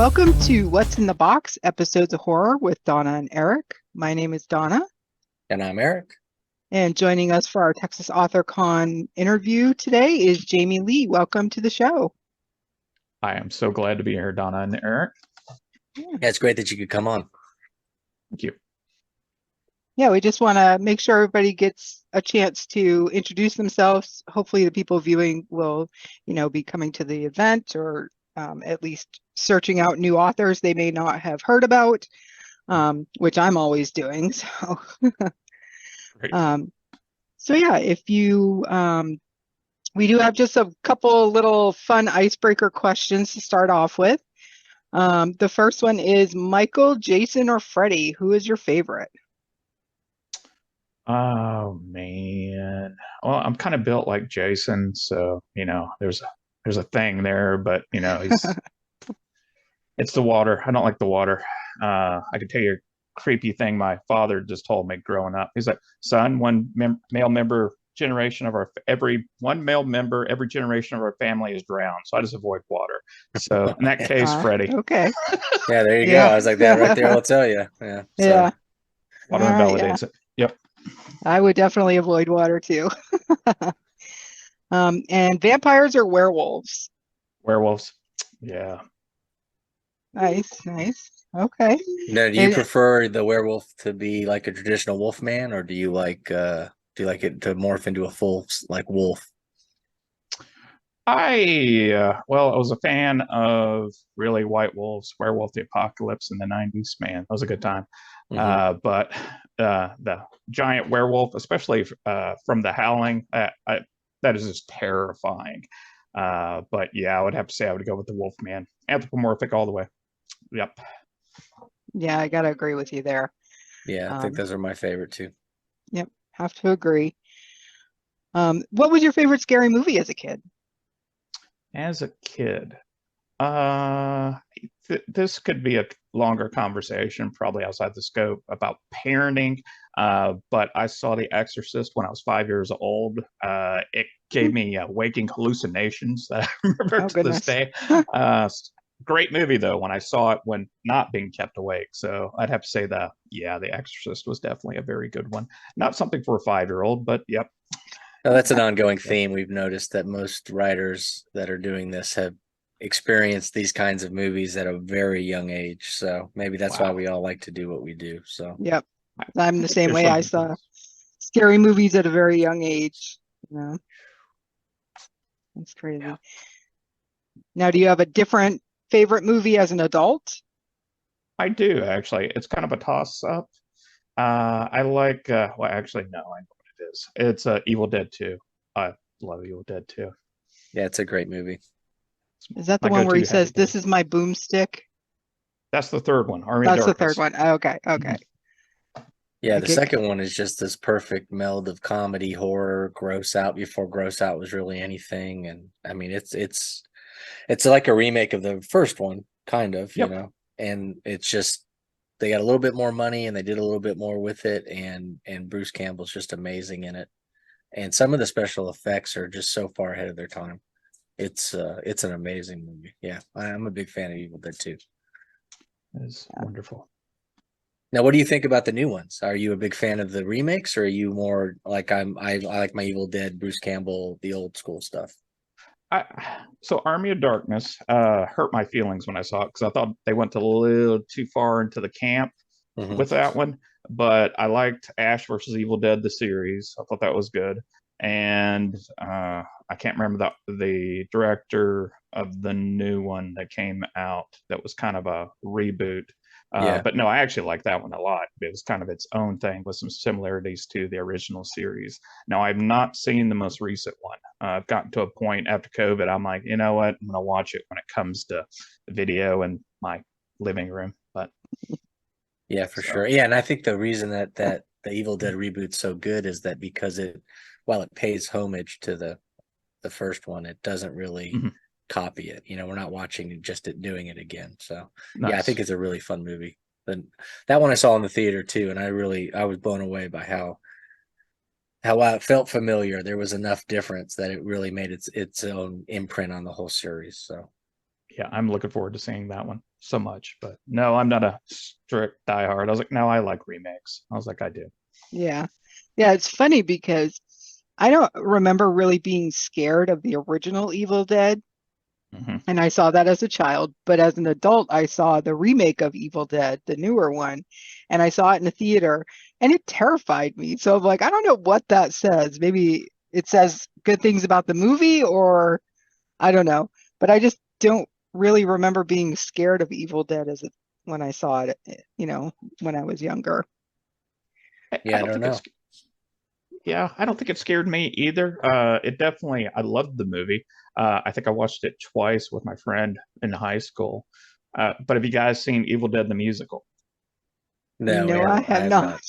Welcome to What's in the Box, episodes of horror with Donna and Eric. My name is Donna, And I'm Eric. and joining us for our Texas Author Con interview today is Jamie Lee. Welcome to the show. I am so glad to be here, Donna and Eric. Yeah, it's great that you could come on. Thank you. Yeah, we just want to make sure everybody gets a chance to introduce themselves. Hopefully the people viewing will, be coming to the event or at least searching out new authors they may not have heard about, which I'm always doing. So, Great. If you, we do have just a couple little fun icebreaker questions to start off with. The first one is Michael, Jason, or Freddy. Who is your favorite? Oh man. Well, I'm kind of built like Jason, so there's a thing there, but it's the water. I don't like the water. I can tell you a creepy thing my father just told me growing up. He's like, son, male member generation of every generation of our family is drowned, so I just avoid water. So in that case, Freddy. Okay. Yeah, there you go. I was like, that right there will tell you. Yeah. Yeah. Water validates it. Yep. I would definitely avoid water too. And vampires or werewolves? Werewolves. Yeah. Nice. Okay. Now, do you prefer the werewolf to be like a traditional wolf man, or do you like it to morph into a full like wolf? I was a fan of really White Wolves, Werewolf the Apocalypse in the 90s. Man, that was a good time. Mm-hmm. But the giant werewolf, especially from The Howling, that is just terrifying. But yeah, I would have to say I would go with the Wolfman. Anthropomorphic all the way. Yep. Yeah, I gotta agree with you there. Yeah, I think those are my favorite too. Yep, have to agree. What was your favorite scary movie as a kid? As a kid, this could be a longer conversation, probably outside the scope, about parenting. But I saw The Exorcist when I was 5 years old. It gave me waking hallucinations that I remember to this day. Great movie though when I saw it when not being kept awake. So I'd have to say that, yeah, The Exorcist was definitely a very good one. Not something for a 5-year-old, but yep. No, that's an ongoing theme. We've noticed that most writers that are doing this have experienced these kinds of movies at a very young age. So maybe that's why we all like to do what we do. So yep, I'm the same way. I saw scary movies at a very young age. That's crazy. Yeah. Now, do you have a different favorite movie as an adult? I do, actually. It's kind of a toss-up. I like, actually, no, I know what it is. It's Evil Dead 2. I love Evil Dead 2. Yeah, it's a great movie. Is that the one where he says, "This is my boomstick"? That's the third one. That's the third one. Okay. Yeah, the second one is just this perfect meld of comedy, horror, gross out before gross out was really anything. And I mean, it's like a remake of the first one, kind of, and it's just they got a little bit more money and they did a little bit more with it. And Bruce Campbell's just amazing in it. And some of the special effects are just so far ahead of their time. It's an amazing movie. Yeah, I'm a big fan of Evil Dead 2. It's wonderful. Now, what do you think about the new ones? Are you a big fan of the remakes, or are you more like I like my Evil Dead, Bruce Campbell, the old school stuff? So Army of Darkness hurt my feelings when I saw it because I thought they went a little too far into the camp with that one. But I liked Ash versus Evil Dead, the series. I thought that was good. And I can't remember the director of the new one that came out that was kind of a reboot. But no, I actually like that one a lot. It was kind of its own thing with some similarities to the original series. Now, I've not seen the most recent one. I've gotten to a point after COVID, I'm like, you know what? I'm going to watch it when it comes to video in my living room. But yeah, for sure. Yeah, and I think the reason that the Evil Dead reboot's so good is that because while it pays homage to the first one, it doesn't really copy it. We're not watching just it doing it again. So yeah, I think it's a really fun movie. And that one I saw in the theater too, and I was blown away by how it felt familiar. There was enough difference that it really made its own imprint on the whole series. So Yeah, I'm looking forward to seeing that one so much. But no, I'm not a strict diehard. I was like, no, I like remakes. I was like, I do. Yeah. Yeah, it's funny because I don't remember really being scared of the original Evil Dead. Hmm. And I saw that as a child, but as an adult, I saw the remake of Evil Dead, the newer one, and I saw it in the theater, and it terrified me. So I'm like, I don't know what that says. Maybe it says good things about the movie, or I don't know. But I just don't really remember being scared of Evil Dead when I saw it, when I was younger. Yeah, I don't don't think know. I don't think it scared me either. It definitely, I loved the movie. I think I watched it twice with my friend in high school. But have you guys seen Evil Dead the musical? No, No, I I have have not.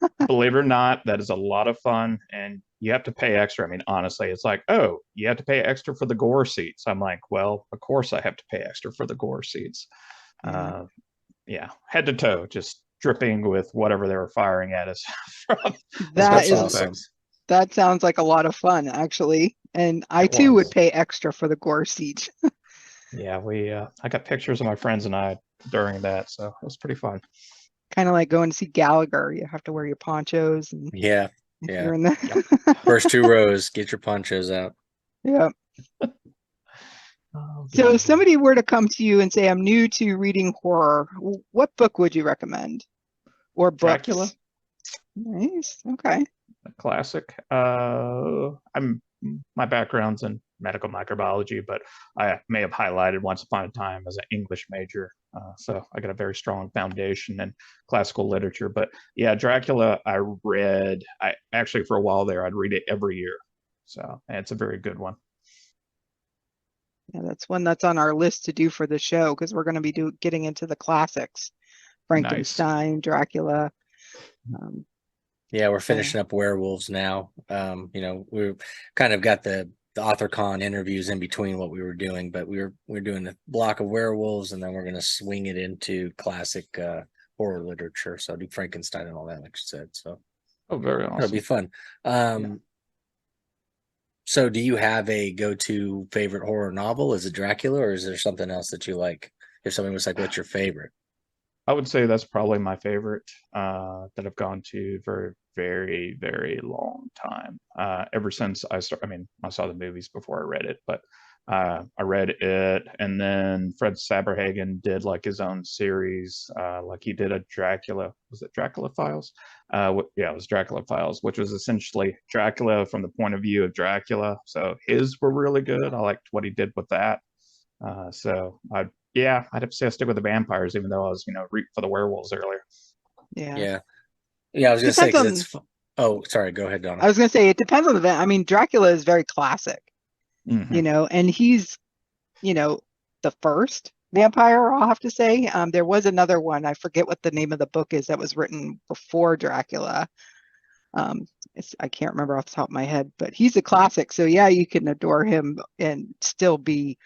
not. Believe it or not, that is a lot of fun, and you have to pay extra. I mean, honestly, it's like, oh, you have to pay extra for the gore seats. I'm like, well, of course I have to pay extra for the gore seats. Yeah. Uh, yeah, head to toe, just dripping with whatever they were firing at us from That That's special is awesome. effects. that sounds like a lot of fun, actually. And I It too would was. pay extra for the gore seat. Yeah, I got pictures of my friends and I during that, so it was pretty fun. Kind of like going to see Gallagher. You have to wear your ponchos, and Yeah, if yeah. you're in Yep. the First two rows, get your ponchos out. yeah. Oh, So if goody. somebody were to come to you and say, "I'm new to reading horror," what book would you recommend? Or Dracula, books? Nice. Okay. a classic. I'm my background's in medical microbiology, but I may have highlighted once upon a time as an English major, so I got a very strong foundation in classical literature. But yeah, Dracula, I read. I actually for a while there, I'd read it every year, so it's a very good one. Yeah, that's one that's on our list to do for the show because we're going to be getting into the classics, Nice. Frankenstein, Dracula. Um, Yeah, we're so finishing up werewolves now. We've kind of got the AuthorCon interviews in between what we were doing, but we're doing a block of werewolves, and then we're going to swing it into classic horror literature. So do Frankenstein and all that, like you said. So Oh, very it'll be awesome. fun. Yeah. So do you have a go-to favorite horror novel? Is it Dracula, or is there something else that you like? If somebody was like, "What's your favorite?" I would say that's probably my favorite that I've gone to for a very, very long time. Ever since I mean, I saw the movies before I read it, but I read it, and then Fred Saberhagen did like his own series, like he did a Dracula. Was it Dracula Files? Yeah, it was Dracula Files, which was essentially Dracula from the point of view of Dracula. So his were really good. I liked what he did with that. So I'd have to say I stick with the vampires, even though I was, rooting for the werewolves earlier. yeah, Yeah, yeah. I was gonna say depends because on. it's. Oh, sorry. Go ahead, I Donna. was going to say it depends on the event. I mean, Dracula is very classic, Hmm. and he's, the first vampire. I'll have to say. There was another one. I forget what the name of the book is that was written before Dracula. Um, I can't remember off the top of my head, but he's a classic. So yeah, you can adore him and still be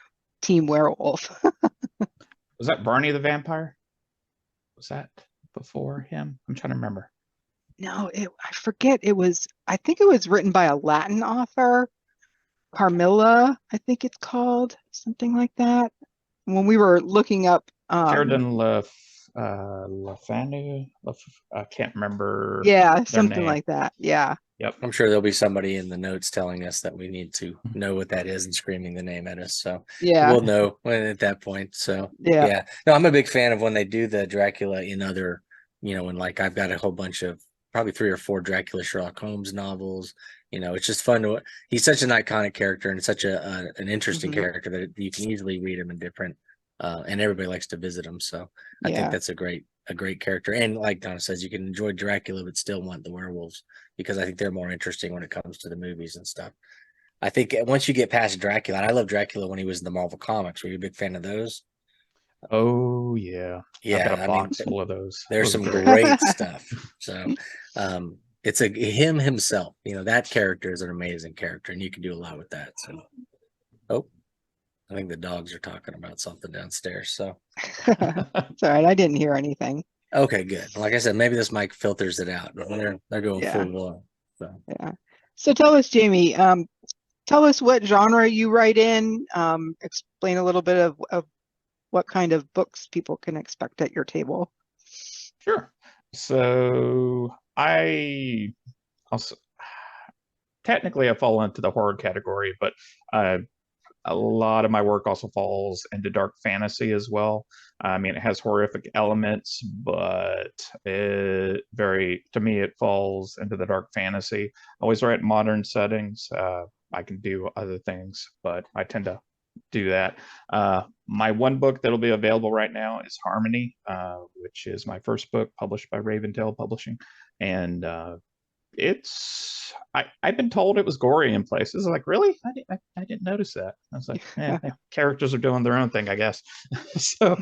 Team Werewolf. Was that Barney the vampire? Was that before him? I'm trying to remember. No, I forget. I think it was written by a Latin author, Okay. Carmilla, I think it's called, something like that. When we were looking up, Sheridan LaFanu. I can't remember yeah, their something name. like that. Yeah, Yep. I'm sure there'll be somebody in the notes telling us that we need to know what that is and screaming the name at us. So yeah, we'll know when at that point. So yeah, yeah, no, I'm a big fan of when they do the Dracula in other, and like I've got a whole bunch of probably 3 or 4 Dracula Sherlock Holmes novels. It's just fun to. He's such an iconic character and such an interesting hmm character that you can easily read him in different, and everybody likes to visit him. So I think yeah, that's a great character. And like Donna says, you can enjoy Dracula but still want the werewolves because I think they're more interesting when it comes to the movies and stuff. I think once you get past Dracula, and I love Dracula when he was in the Marvel comics. Were you a big fan of those? Oh yeah. I've got Yeah, a I mean, box full of those. there's Those are some great. great stuff. So, it's him himself. That character is an amazing character, and you can do a lot with that. So, oh, I think the dogs are talking about something downstairs. So, it's all right. I didn't hear anything. okay, good. Like I said, maybe this mic filters it out, but they're going Yeah, full blown. So. yeah. So tell us, Jamie, tell us what genre you write in. Explain a little bit of what kind of books people can expect at your table. Sure. So I also technically I fall into the horror category, but a lot of my work also falls into dark fantasy as well. I mean, it has horrific elements, but to me, it falls into the dark fantasy. I always write modern settings. I can do other things, but I tend to do that. My one book that'll be available right now is Harmony, which is my first book published by Raventail Publishing. And I've been told it was gory in places. Like, really? I didn't notice that. I was like, characters are doing their own thing, I guess. So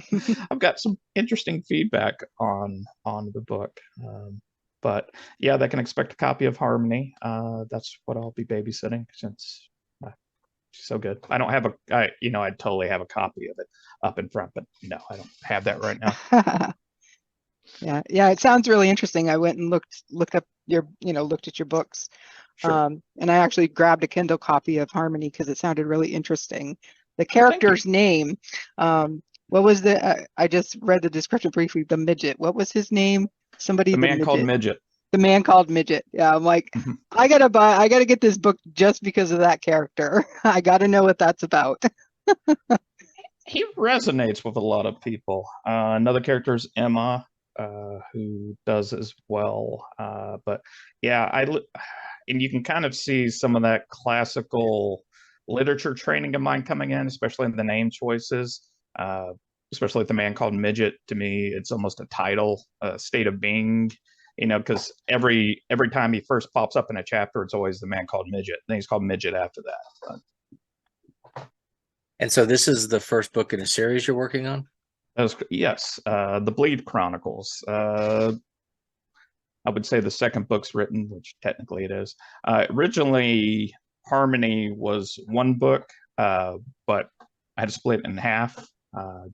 I've got some interesting feedback on the book. But yeah, they can expect a copy of Harmony. That's what I'll be babysitting since she's so good. I don't have I'd totally have a copy of it up in front, but no, I don't have that right now. Yeah, it sounds really interesting. I went and looked up looked at your books. Sure. And I actually grabbed a Kindle copy of Harmony because it sounded really interesting. The character's name, what was I just read the description briefly, the midget. What was his name? The Man Called Midget. The Man Called Midget. Yeah, I'm like, I gotta get this book just because of that character. I gotta know what that's about. He resonates with a lot of people. Another character is Emma, who does as well. But yeah, and you can kind of see some of that classical literature training of mine coming in, especially in the name choices. Especially The Man Called Midget. To me, it's almost a title, a state of being. Because every time he first pops up in a chapter, it's always The Man Called Midget. Then he's called Midget after that. And so this is the first book in a series you're working on? Yes, The Bleed Chronicles. I would say the second book's written, which technically it is. Originally, Harmony was one book, but I had to split it in half.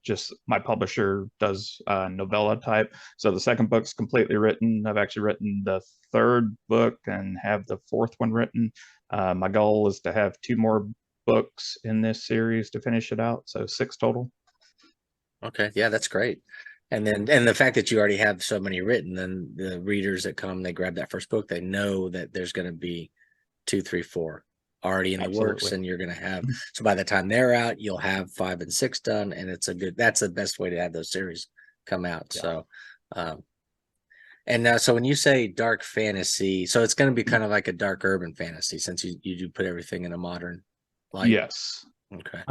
Just my publisher does novella type. So the second book's completely written. I've actually written the third book and have the fourth one written. My goal is to have 2 more books in this series to finish it out. So 6 total. Okay. Yeah, that's great. And the fact that you already have so many written, then the readers that come, they grab that first book, they know that there's going to be 2, 3, 4 already in the works, and you're going to have, so by the time they're out, you'll have 5 and 6 done. And that's the best way to have those series come out. Yeah. So, and now, so when you say dark fantasy, so it's going to be kind of like a dark urban fantasy, since you do put everything in a modern light. Yes. Okay.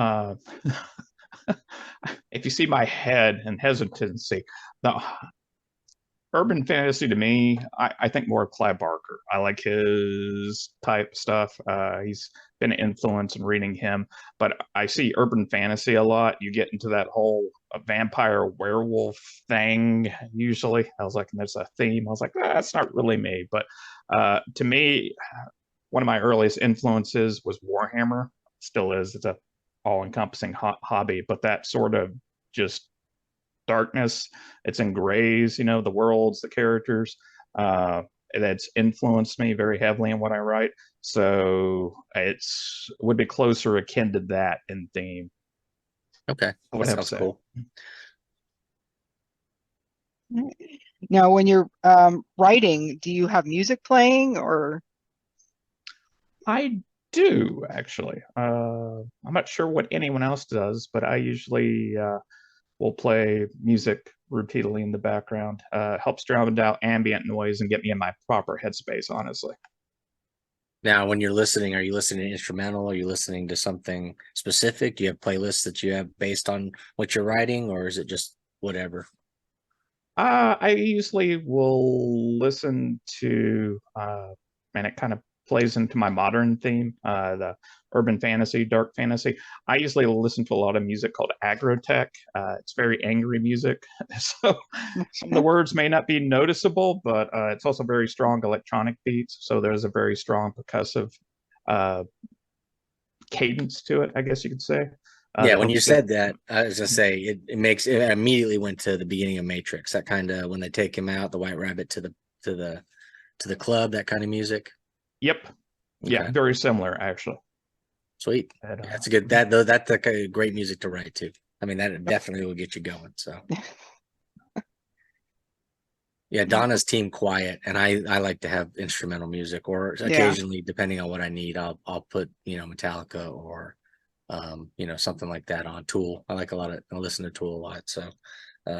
If you see my head and hesitancy, the urban fantasy to me, I think more of Clive Barker. I like his type stuff. He's been an influence in reading him, but I see urban fantasy a lot. You get into that whole vampire werewolf thing usually. I was like, there's a theme. I was like, that's not really me. But to me, one of my earliest influences was Warhammer. Still is. It's a all-encompassing hobby, but that sort of just darkness, it's in grays, the worlds, the characters, that's influenced me very heavily in what I write. So would be closer akin to that in theme. Okay, that sounds cool. Now, when you're writing, do you have music playing, or? I do, actually. I'm not sure what anyone else does, but I usually will play music repeatedly in the background. Helps drown out ambient noise and get me in my proper headspace, honestly. Now, when you're listening, are you listening to instrumental? Are you listening to something specific? Do you have playlists that you have based on what you're writing, or is it just whatever? I usually will listen to, and it kind of plays into my modern theme, the urban fantasy, dark fantasy. I usually listen to a lot of music called agrotech. It's very angry music. So some of the words may not be noticeable, but it's also very strong electronic beats. So there's a very strong percussive cadence to it, I guess you could say. Yeah, when you said that, I was gonna say it immediately went to the beginning of Matrix. That kind of, when they take him out, the White Rabbit to the club, that kind of music. Yep. Okay. Yeah, very similar, actually. Sweet. That's a good. That's a great music to write to. I mean, that definitely will get you going. So yeah, Donna's Team Quiet, and I like to have instrumental music, or occasionally, depending on what I need, I'll put, you know, Metallica or you know, something like that on. Tool. I listen to Tool a lot. So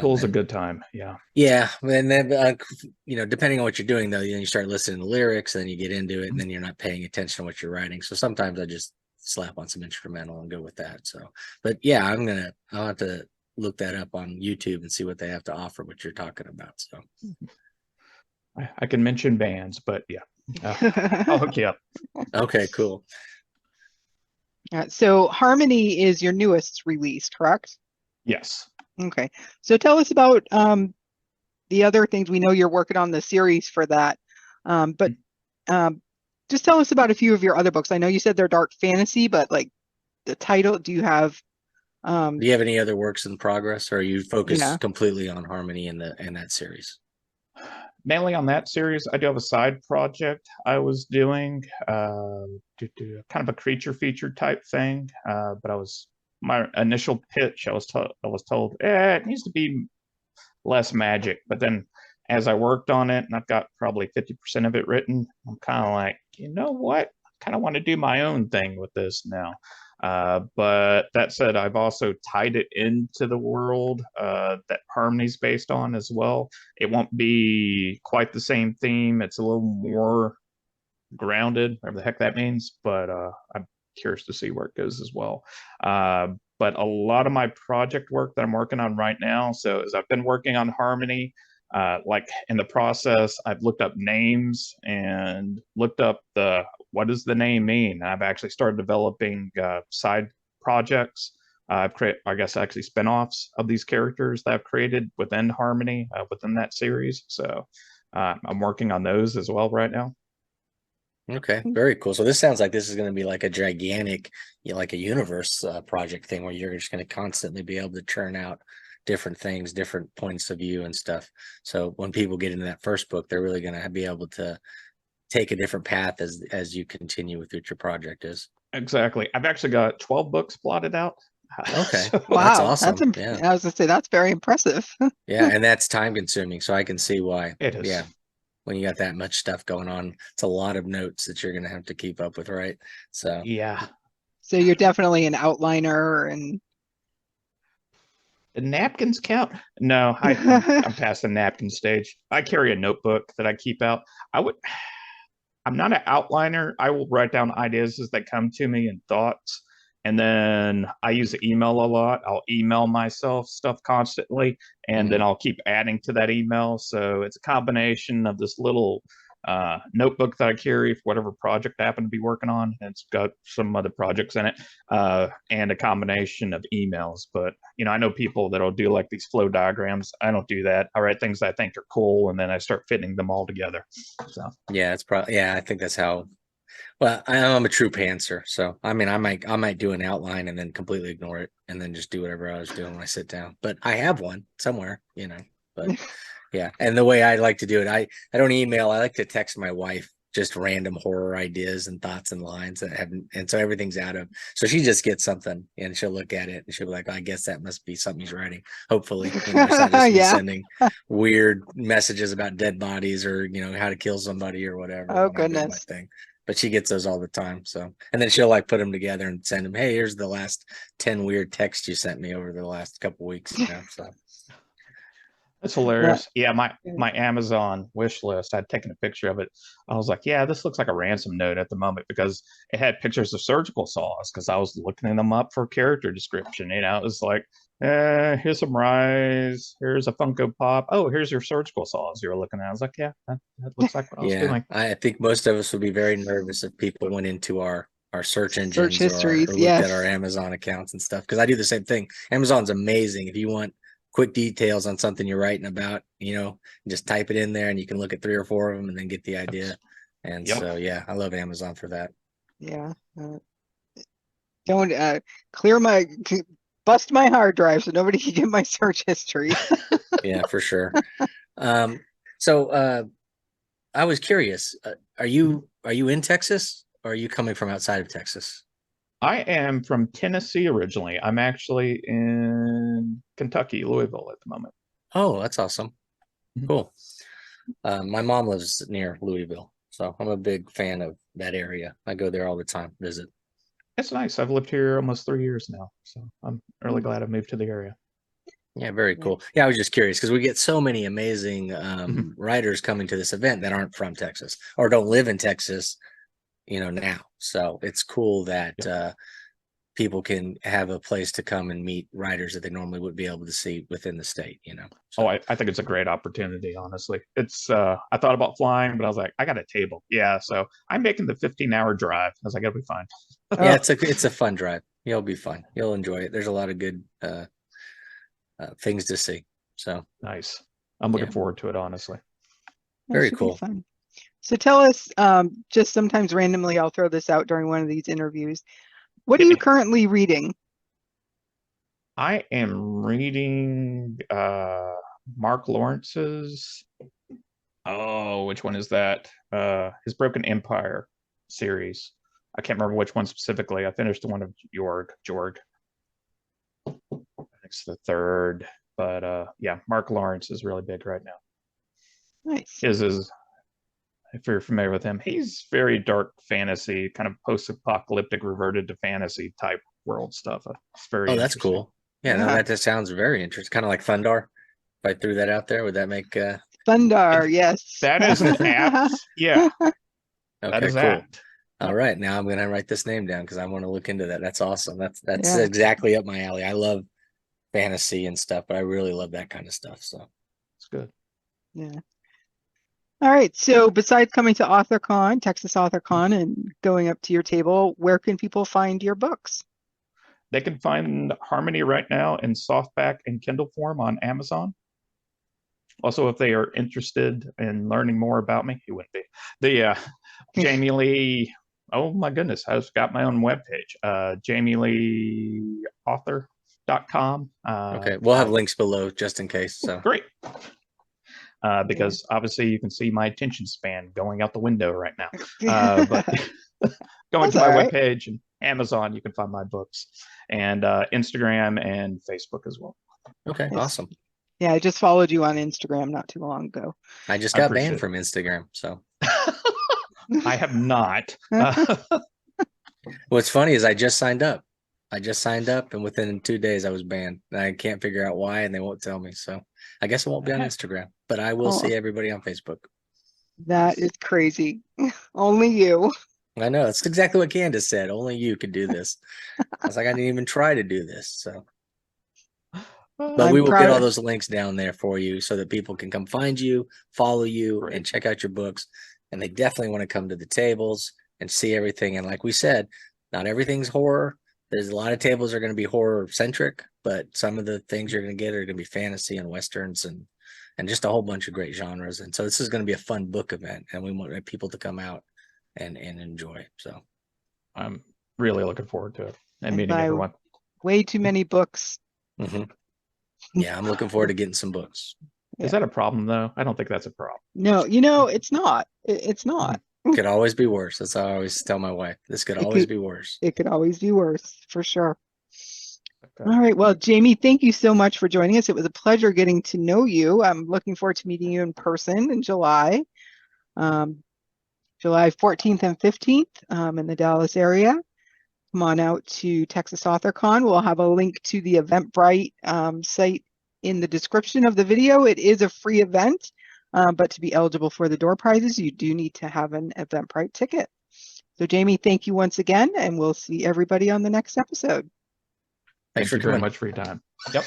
Tool's a good time. Yeah. Yeah, and then you know, depending on what you're doing, though, then you start listening to lyrics, and then you get into it, and then you're not paying attention to what you're writing. So sometimes I just slap on some instrumental and go with that. So, but yeah, I'll have to look that up on YouTube and see what they have to offer, what you're talking about. So I can mention bands, but yeah, I'll hook you up. Okay, cool. So Harmony is your newest release, correct? Yes. Okay. So tell us about the other things. We know you're working on the series for that, but just tell us about a few of your other books. I know you said they're dark fantasy, but like the title, do you have do you have any other works in progress, or are you focused completely on Harmony in that series? Mainly on that series. I do have a side project I was doing, kind of a creature feature type thing. But my initial pitch, I was told, it needs to be less magic. But then as I worked on it, and I've got probably 50% of it written, I'm kind of like, you know what? I kind of want to do my own thing with this now. But that said, I've also tied it into the world that Harmony's based on as well. It won't be quite the same theme. It's a little more grounded, whatever the heck that means, but I'm curious to see where it goes as well. But a lot of my project work that I'm working on right now, so as I've been working on Harmony, like in the process, I've looked up names and looked up what does the name mean? I've actually started developing side projects. I've created, I guess, actually spinoffs of these characters that I've created within Harmony, within that series. So I'm working on those as well right now. Okay, very cool. So this sounds like this is going to be like a gigantic, you know, like a universe project thing where you're just going to constantly be able to churn out different things, different points of view and stuff. So when people get into that first book, they're really going to be able to take a different path as you continue with what your project is. Exactly. I've actually got 12 books plotted out. Okay. So, wow, that's awesome. Yeah. I was gonna say that's very impressive. Yeah, and that's time consuming, so I can see why. It is. Yeah. When you got that much stuff going on, it's a lot of notes that you're going to have to keep up with, right? So yeah. So you're definitely an outliner, and the napkins count? No, I'm past the napkin stage. I carry a notebook that I keep out. I'm not an outliner. I will write down ideas as they come to me and thoughts. And then I use email a lot. I'll email myself stuff constantly, and then I'll keep adding to that email. So it's a combination of this little notebook that I carry for whatever project I happen to be working on. It's got some other projects in it, and a combination of emails. But you know, I know people that'll do like these flow diagrams. I don't do that. I write things that I think are cool, and then I start fitting them all together. So yeah, it's probably, I think that's how. Well, I'm a true pantser, so I mean, I might do an outline and then completely ignore it, and then just do whatever I was doing when I sit down. But I have one somewhere, you know. But yeah, and the way I like to do it, I don't email. I like to text my wife just random horror ideas and thoughts and lines that haven't, and so everything's out of. So she just gets something and she'll look at it and she'll be like, I guess that must be something he's writing. Hopefully, you know, it's not just me sending weird messages about dead bodies or, you know, how to kill somebody or whatever. Oh goodness. Thing. But she gets those all the time. So, and then she'll like put them together and send them. Hey, here's the last 10 weird texts you sent me over the last couple weeks. You know, so that's hilarious. Yeah, my Amazon wish list, I'd taken a picture of it. I was like, yeah, this looks like a ransom note at the moment because it had pictures of surgical saws because I was looking them up for character description. You know, it was like, here's some rice, here's a Funko Pop. Oh, here's your surgical saws you were looking at. I was like, yeah, that looks like what I was doing. I think most of us would be very nervous if people went into our search engines search histories, or looked at our Amazon accounts and stuff. Because I do the same thing. Amazon's amazing. If you want quick details on something you're writing about, you know, just type it in there and you can look at 3 or 4 of them and then get the idea. And so, yeah, I love Amazon for that. Yeah. Don't bust my hard drive so nobody can get my search history. Yeah, for sure. So I was curious, are you in Texas or are you coming from outside of Texas? I am from Tennessee originally. I'm actually in Kentucky, Louisville at the moment. Oh, that's awesome. Mhm. Cool. My mom lives near Louisville, so I'm a big fan of that area. I go there all the time, visit. It's nice. I've lived here almost 3 years now, so I'm really glad I moved to the area. Yeah, very cool. Yeah, I was just curious because we get so many amazing Mhm. writers coming to this event that aren't from Texas or don't live in Texas, now. So it's cool that people can have a place to come and meet writers that they normally would be able to see within the state, So, Oh, I think it's a great opportunity, honestly. It's I thought about flying, but I was like, I got a table. Yeah, so I'm making the 15-hour drive. I was like, it'll be fine. yeah, it's a fun drive. You'll be fun. You'll enjoy it. There's a lot of good things to see. So Nice. I'm looking Yeah. forward to it, honestly. That Very should be cool. fun. So tell us, just sometimes randomly, I'll throw this out during one of these interviews. What are Hit you me. currently reading? I am reading Mark Lawrence's which one is that? His Broken Empire series. I can't remember which one specifically. I finished the one of Jorg. I think it's the third. But yeah, Mark Lawrence is really big right now. Nice. His is, if you're familiar with him, he's very dark fantasy, kind of post-apocalyptic, reverted to fantasy type world stuff. It's very Oh, that's interesting. cool. Yeah, no, that just sounds very interesting. Kind of like Thundar. If I threw that out there, would that make Thundar, yes. That is apt. Yeah, that okay, is cool. apt. All right, now I'm gonna write this name down because I want to look into that. That's awesome. That's Yeah. exactly up my alley. I love fantasy and stuff, but I really love that kind of stuff. So It's good. Yeah. All right. So besides coming to AuthorCon, Texas AuthorCon, and going up to your table, where can people find your books? They can find Harmony right now in softback and Kindle form on Amazon. Also, if they are interested in learning more about me, he wouldn't be. The Jamie Lee, oh my goodness, I've got my own webpage, jamieleeauthor.com. okay, we'll have links below just in case. So Great. Because obviously you can see my attention span going out the window right now. But going to my webpage and Amazon, you can find my books, and Instagram and Facebook as well. Okay, awesome. Yeah, I just followed you on Instagram not too long ago. I just got banned from Instagram, so I have not. What's funny is I just signed up. And within 2 days I was banned. I can't figure out why, and they won't tell me. So I guess it won't be on Instagram, but I will see everybody on Facebook. That is crazy. Only you. I know. That's exactly what Candace said. Only you could do this. I was like, I didn't even try to do this. So, but we will get all those links down there for you so that people can come find you, follow you, and check out your books. And they definitely want to come to the tables and see everything. And like we said, not everything's horror. There's a lot of tables that are going to be horror centric, but some of the things you're going to get are going to be fantasy and westerns and just a whole bunch of great genres. And so this is going to be a fun book event, and we want people to come out and enjoy. So I'm really looking forward to it and meeting everyone. Way too many books. Yeah, I'm looking forward to getting some books. Is that a problem though? I don't think that's a problem. No, it's not. It's not. It could always be worse. That's how I always tell my wife. This could always be worse. It could always be worse, for sure. Okay. All right. Well, Jamie, thank you so much for joining us. It was a pleasure getting to know you. I'm looking forward to meeting you in person in July. July 14th and 15th in the Dallas area. Come on out to Texas AuthorCon. We'll have a link to the Eventbrite site in the description of the video. It is a free event, but to be eligible for the door prizes, you do need to have an Eventbrite ticket. So Jamie, thank you once again, and we'll see everybody on the next episode. Thank you very much for your time. Yep.